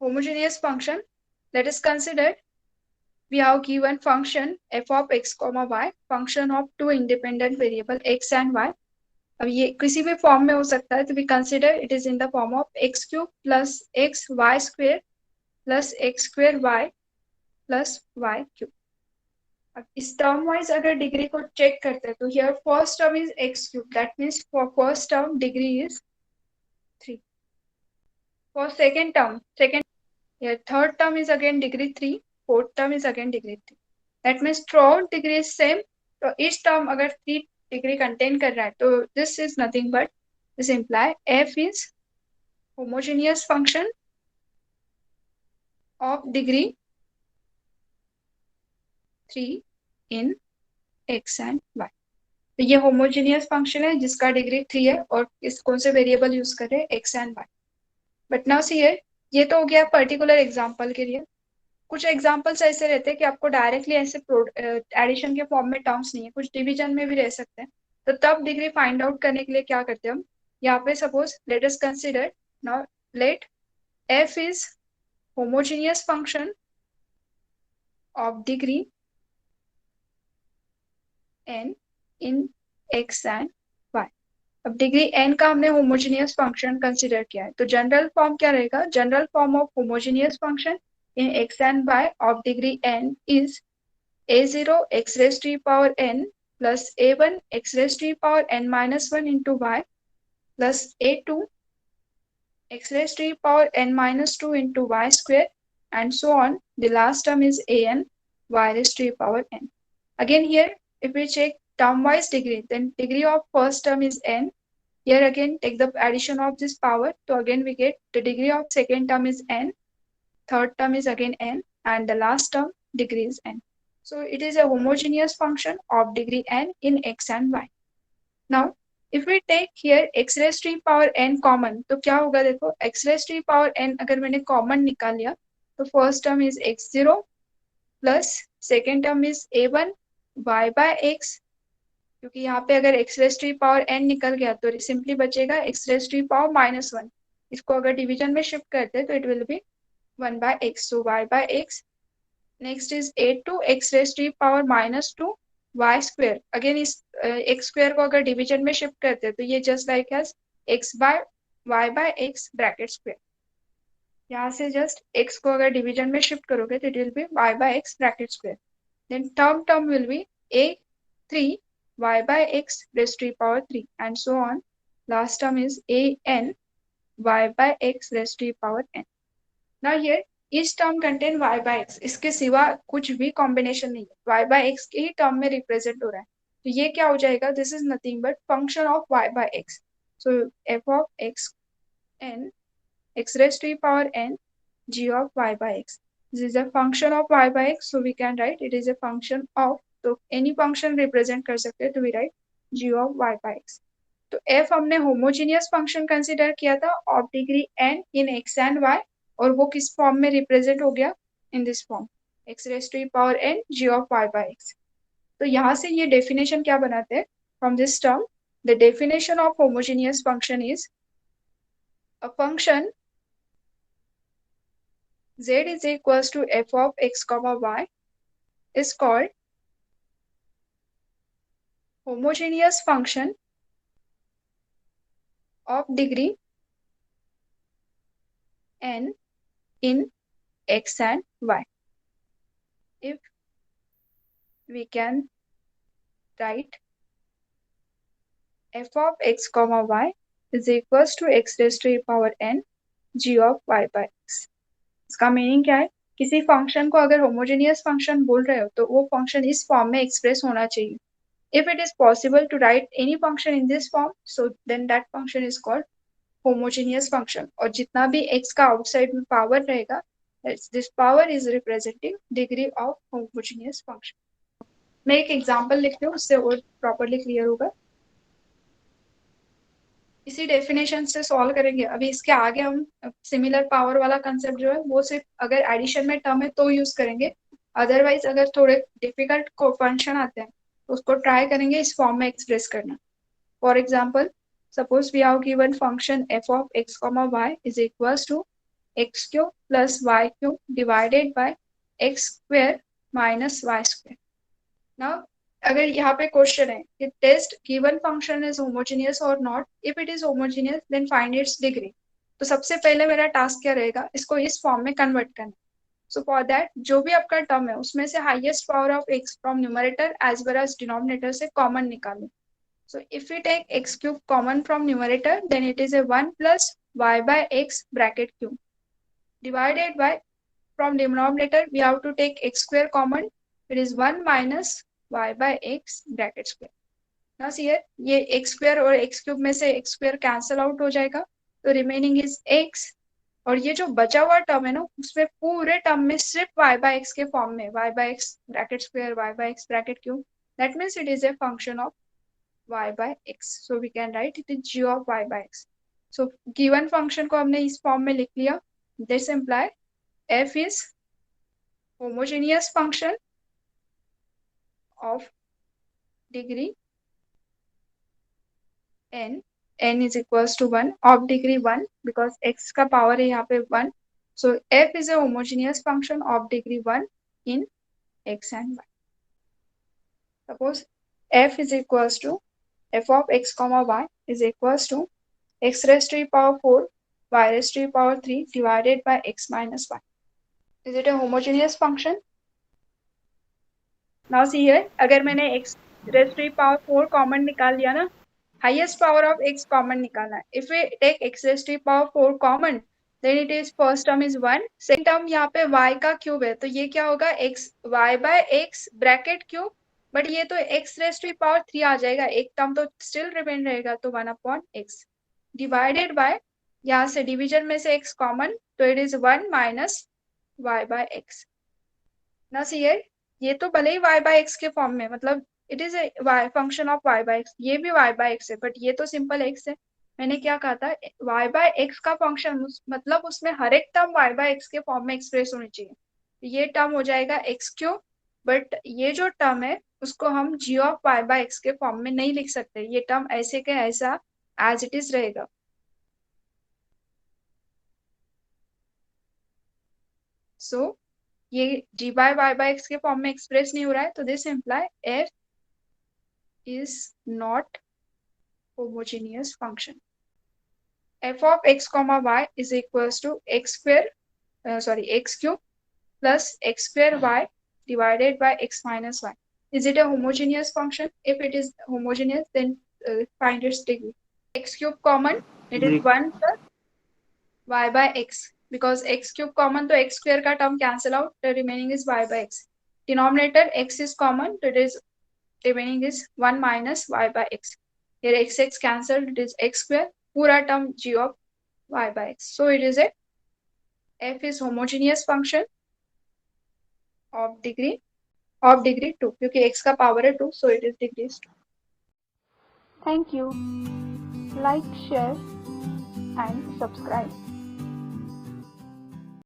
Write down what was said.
homogeneous function. Let us consider we have given function f of x comma y, function of two independent variable x and y. अब ये किसी भी form में हो सकता है, तो we consider it is in the form of x cube plus x y square plus x square y plus y cube. अब इस टर्म वाइज अगर डिग्री को चेक करते हैं तो here first term is x cube, that means for first term degree is 3. For second term here third term is again degree 3, fourth term is again degree 3. that means throughout degree is same. तो each term अगर 3 degree contain कर रहा है तो this is nothing but this imply f is homogeneous function of degree 3 in x and y. तो ये homogeneous function है जिसका डिग्री 3 है और इस कौन से वेरिएबल यूज कर रहे हैं x and y. But now see here, ये तो हो गया पर्टिकुलर एग्जांपल के लिए. कुछ एग्जांपल्स ऐसे रहते हैं कि आपको डायरेक्टली ऐसे एडिशन के फॉर्म में टर्म्स नहीं है, कुछ डिवीजन में भी रह सकते हैं. तो तब डिग्री फाइंड आउट करने के लिए क्या करते हैं हम, यहाँ पे suppose let us consider now let f is homogeneous function of degree n in x and y. अब डिग्री n का हमने होमोजेनियस फंक्शन कंसीडर किया है, तो जनरल फॉर्म क्या रहेगा, general form of homogeneous function in x and y of degree n is a0 x raised to the power n plus a1 x raised to the power n minus 1 into y plus a2 x raised to the power n minus 2 into y square and so on. The last term is an y raised to the power n. Again here if we check term wise degree, then degree of first term is n. Here again take the addition of this power, so again we get the degree of second term is n, third term is again n, and the last term degree is n. So it is a homogeneous function of degree n in x and y. Now if we take here x raised to the power n common, तो क्या होगा देखो, x raised to the power n अगर मैंने common निकाल लिया तो first term is x0 plus second term is a1 y by x, क्योंकि यहाँ पे अगर x raised to the power n निकल गया तो सिंपली बचेगा x raised to the power -1. इसको अगर डिवीजन में शिफ्ट करते हैं तो it will B 1 by x, so y by x. Next is a2 x raised to the power -2 y square. Again इस x स्क्वायर को अगर डिवीजन में शिफ्ट करते हैं तो ये just like as x by y by x bracket square. यहाँ से जस्ट x को अगर डिवीजन में शिफ्ट करोगे तो it will be y by x bracket square. Then term will be a3 y by x raised to the power 3 and so on. Last term is an y by x raised to the power n. Now here each term contain y by x, इसके सिवा कुछ भी combination नहीं है, y by x के ही term में represent हो रहा है. तो ये क्या हो जाएगा, this is nothing but function of y by x. So f of x n x raised to the power n g of y by x. This is a function of y by x, so we can write it is a function of, तो any function represent कर सकते हैं तो we write g of y by x. तो f हमने homogeneous function consider किया था of degree n in x and y, और वो किस फॉर्म में रिप्रेजेंट हो गया, इन this form x raised to the power n g of y by x. तो यहाँ से ये डेफिनेशन क्या बनाते हैं, from this term the definition of homogeneous function is a function z is equals to f of x comma y is called homogeneous function of degree n in x and y. If we can write f of x comma y is equals to x raised to the power n g of y by x. इसका meaning क्या है, किसी function को अगर homogeneous function बोल रहे हो तो वो फंक्शन इस फॉर्म में एक्सप्रेस होना चाहिए. If it is possible to write any function in this form, so then that function is called homogeneous function. और जितना भी x का आउटसाइड में पावर रहेगा, this power is representing degree of homogeneous function. मैं एक एग्जांपल लिखती हूँ, उससे और प्रॉपर्ली क्लियर होगा. इसी डेफिनेशन से सॉल्व करेंगे. अभी इसके आगे हम सिमिलर पावर वाला कंसेप्ट जो है वो सिर्फ अगर एडिशन में टर्म है तो यूज करेंगे, अदरवाइज अगर थोड़े डिफिकल्ट फंक्शन आते हैं तो उसको ट्राई करेंगे इस फॉर्म में एक्सप्रेस करना. For example, suppose we have given function f of x comma y is equals to x cube plus y cube divided by x square minus y square. Now अगर यहाँ पे question है कि test given function is homogeneous और not, if it is homogeneous then find its degree. तो सबसे पहले मेरा टास्क क्या रहेगा, इसको इस फॉर्म में कन्वर्ट करना। सो फॉर दैट जो भी आपका टर्म है उसमें से highest power of x from numerator as well as denominator से कॉमन निकालो। So if we take x cube common from numerator, then it is a 1 plus y by x bracket cube divided by, from denominator we have to take x square common, it is 1 minus y by x bracket square. Now see here, ये x square और x cube में से x square cancel out हो जाएगा, तो remaining is x, और ये जो बचा हुआ टर्म है ना उसमें पूरे टर्म में सिर्फ y by x के फॉर्म में y by x bracket square y by x bracket cube, that means it is a function of y by x. So we can write it is g of y by x. So given function को हमने इस form में लिख लिया. This imply f is homogeneous function of degree n. n is equals to 1 of degree 1 because x का power है यहाँ पे 1. So f is a homogeneous function of degree 1 in x and y. Suppose f is equals to f of x comma y is equals to x raised to the power 4 y raised to the power 3 divided by x minus y. Is it a homogeneous function? Now see here, अगर मैंने x raised to the power 4 common निकाल लिया ना, highest power of x common निकालना है. If we take x raised to the power 4 common, then it is first term is 1, second term यहाँ पे y का क्यूब है, तो ये क्या होगा x y by x bracket cube, but ये तो x raised to the power 3 आ जाएगा, एक टर्म तो स्टिल रिमेन रहेगा, तो 1 upon x डिवाइडेड बाय, यहाँ से डिवीजन में से x कॉमन, तो it is 1 minus y by x. ना सी ये तो भले ही y by x के फॉर्म में, मतलब it is a function of y by x, ये भी y by x है, बट ये तो सिंपल x है. मैंने क्या कहा था, y by x का फंक्शन मतलब उसमें हर एक टर्म y by x के फॉर्म में एक्सप्रेस होनी चाहिए. ये टर्म हो जाएगा x क्यूब, बट ये जो टर्म है उसको हम g of y by x के फॉर्म में नहीं लिख सकते, ये टर्म ऐसे के ऐसा एज इट इज रहेगा. सो ये g by y by x के फॉर्म में एक्सप्रेस नहीं हो रहा है, तो this imply f is not homogeneous function. f of x comma y is equals to x square x cube plus x square y divided by x minus y. Is it a homogeneous function? If it is homogeneous, then find its degree. X cube common, it is 1 plus y by x, because x cube common, तो x square का term cancel out, the remaining is y by x. Denominator x is common, so it is remaining is 1 minus y by x. Here x cancelled, it is x square, पूरा term g of y by x. So it is a f is homogeneous function of degree 2, क्योंकि x का power है 2, so it is degrees 2. Thank you. Like, share and subscribe.